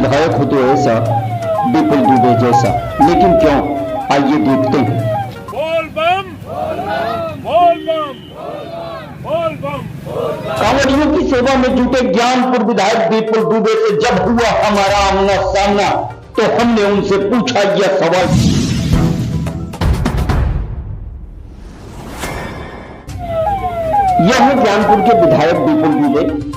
विधायक हो तो ऐसा विपुल दुबे जैसा, लेकिन क्यों, आइए देखते हैं। बोल बम, बोल बम, बोल बम। कांवड़ियों की सेवा में जुटे ज्ञानपुर विधायक विपुल दुबे से जब हुआ हमारा आमना सामना, तो हमने उनसे पूछा यह सवाल। यह है ज्ञानपुर के विधायक विपुल दुबे।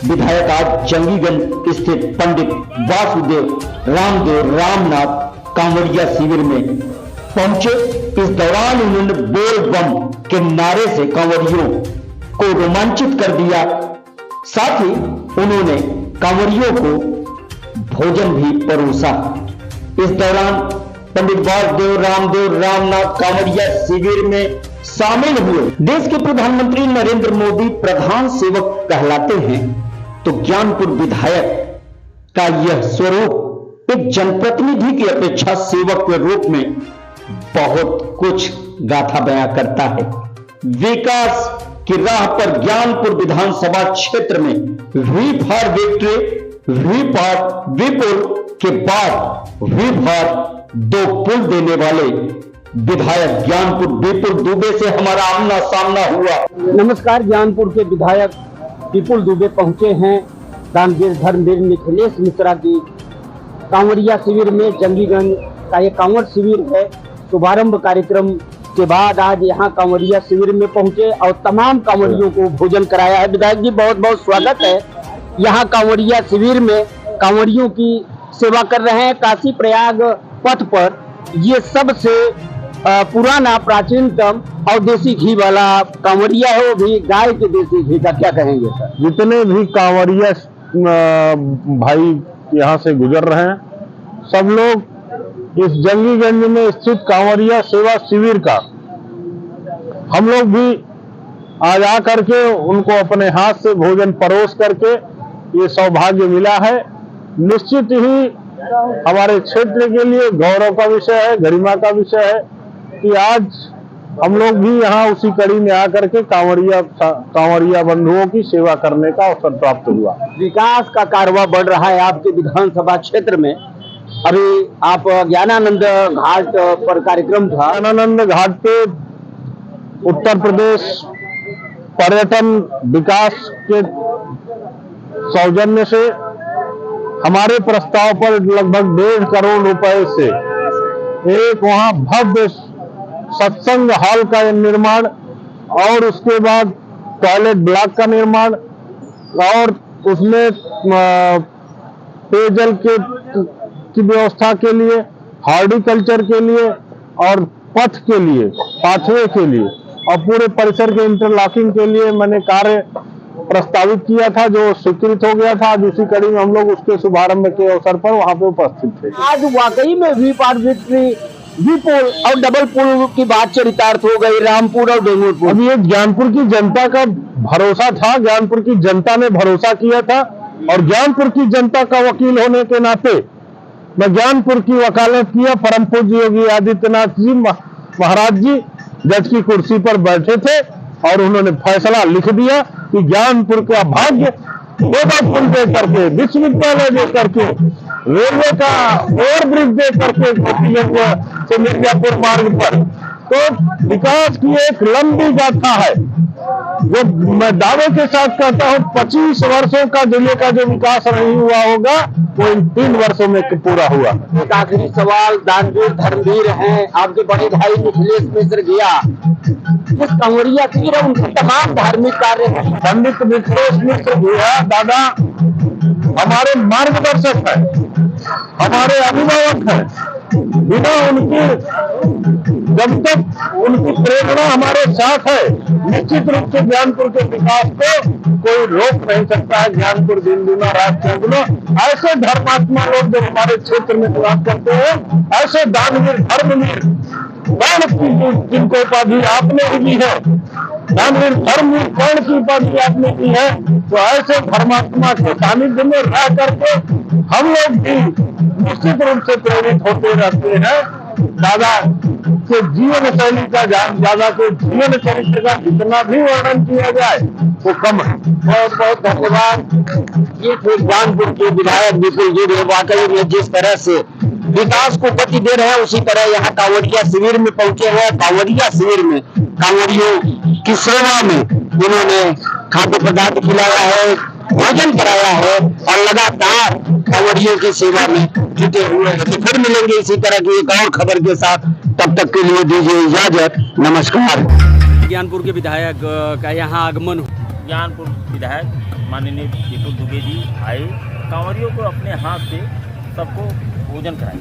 विधायक आज जंगीगंज स्थित पंडित वासुदेव रामदेव रामनाथ कांवड़िया शिविर में पहुंचे। इस दौरान उन्होंने बोल बम के नारे से कांवड़ियों को रोमांचित कर दिया। साथ ही उन्होंने कांवड़ियों को भोजन भी परोसा। इस दौरान पंडित वासुदेव रामदेव रामनाथ कांवड़िया शिविर में शामिल हुए। देश के प्रधानमंत्री नरेंद्र मोदी प्रधान सेवक कहलाते हैं, तो ज्ञानपुर विधायक का यह स्वरूप एक जनप्रतिनिधि की अपेक्षा सेवक के रूप में बहुत कुछ गाथा बयां करता है। विकास की राह पर ज्ञानपुर विधानसभा क्षेत्र में we for victory, V for Vipul के बाद वी फॉर 2 पुल देने वाले विधायक ज्ञानपुर विपुल दुबे से हमारा आमना सामना हुआ। नमस्कार, ज्ञानपुर के विधायक विपुल दुबे पहुंचे हैं दानवीर धर्मवीर मिथिलेश मिश्रा की कांवड़िया शिविर में। जंगीगंज का ये कांवड़ शिविर है। शुभारंभ कार्यक्रम के बाद आज यहाँ कांवड़िया शिविर में पहुंचे और तमाम कांवड़ियों को भोजन कराया है। विधायक जी, बहुत बहुत स्वागत है। यहाँ कांवड़िया शिविर में कांवड़ियों की सेवा कर रहे हैं। काशी प्रयाग पथ पर ये सबसे पुराना प्राचीनतम और देसी घी वाला कांवड़िया है, वो भी गाय के देसी घी का। क्या कहेंगे सर? जितने भी कांवड़िया भाई यहाँ से गुजर रहे हैं, सब लोग इस जंगीगंज में स्थित कांवड़िया सेवा शिविर का हम लोग भी आज आ करके उनको अपने हाथ से भोजन परोस करके ये सौभाग्य मिला है। निश्चित ही हमारे क्षेत्र के लिए गौरव का विषय है, गरिमा का विषय है कि आज हम लोग भी यहाँ उसी कड़ी में आकर के कांवड़िया बंधुओं की सेवा करने का अवसर प्राप्त हुआ। विकास का कारवां बढ़ रहा है आपके विधानसभा क्षेत्र में। अभी आप ज्ञानानंद घाट पर कार्यक्रम था। ज्ञानानंद घाट पे उत्तर प्रदेश पर्यटन विकास के सौजन्य से हमारे प्रस्ताव पर लगभग 1.5 करोड़ रुपए से एक वहां भव्य सत्संग हॉल का निर्माण और उसके बाद टॉयलेट ब्लॉक का निर्माण और उसमें पेयजल की व्यवस्था के लिए, हॉर्टिकल्चर के लिए और पथ के लिए, पाथवे के लिए और पूरे परिसर के इंटरलॉकिंग के लिए मैंने कार्य प्रस्तावित किया था, जो स्वीकृत हो गया था। आज उसी कड़ी में हम लोग उसके शुभारंभ के अवसर पर वहां पे उपस्थित थे। आज वाकई में we for victory, we pull और डबल पुल की बात चरितार्थ हो गई, रामपुर और बेंगलुरु। अब ये ज्ञानपुर की जनता का भरोसा था, ज्ञानपुर की जनता ने भरोसा किया था और ज्ञानपुर की जनता का वकील होने के नाते मैं ज्ञानपुर की वकालत किया। परम पूज्य योगी आदित्यनाथ जी महाराज जी जज की कुर्सी पर बैठे थे और उन्होंने फैसला लिख दिया कि ज्ञानपुर का भाग्य पुल दे करके, विश्वविद्यालय दे करके, रेलवे का ओवर ब्रिज दे करके से मिर्जापुर मार्ग पर, तो विकास की एक लंबी गाथा है जो मैं दावे के साथ कहता हूँ 25 वर्षों का जिले का जो विकास नहीं हुआ होगा वो इन 3 वर्षों में पूरा हुआ। एक आखिरी सवाल, दानवीर धर्मवीर हैं, आपके बड़े भाई मिथिलेश मिश्र गया इस कांवड़िया की, उनके तमाम धार्मिक कार्य हैं। पंडित मिथिलेश मिश्र भैया दादा हमारे मार्गदर्शक है, हमारे अभिभावक है। बिना उनकी, जब तक उनकी प्रेरणा हमारे साथ है, निश्चित रूप से ज्ञानपुर के विकास को कोई रोक नहीं सकता है। ज्ञानपुर दिन दुना रात चौगुना, ऐसे धर्मात्मा लोग जब हमारे क्षेत्र में निवास करते हैं, ऐसे दानवीर धर्मवीर कर्ण की जिनको उपाधि आपने भी दी है, दानवीर धर्मवीर कर्ण की उपाधि आपने दी है, तो ऐसे धर्मात्मा के सानिध्य में रह करके हम लोग भी निश्चित रूप से प्रेरित होते रहते हैं दादा के जीवन शैली का दादा के जीवन चरित्र का जितना भी वर्णन किया जाए वो कम है। बहुत बहुत धन्यवाद। ये थे ज्ञानपुर के विधायक विपुल दुबे। वाकई में जिस तरह से विकास को गति दे रहे हैं उसी तरह यहाँ कांवड़िया शिविर में पहुंचे हुए। कांवड़िया शिविर में कांवड़ियों की सेवा में उन्होंने खाद्य पदार्थ खिलाया है, भोजन कराया है और लगातार कांवड़ियों की सेवा में जुटे हुए हैं। तो फिर मिलेंगे इसी तरह की एक और खबर के साथ, तब तक के लिए दीजिए इजाजत, नमस्कार। ज्ञानपुर के विधायक का यहाँ आगमन हो। ज्ञानपुर विधायक माननीय विपुल दुबे जी आए, कांवरियों को अपने हाथ से सबको भोजन कराए।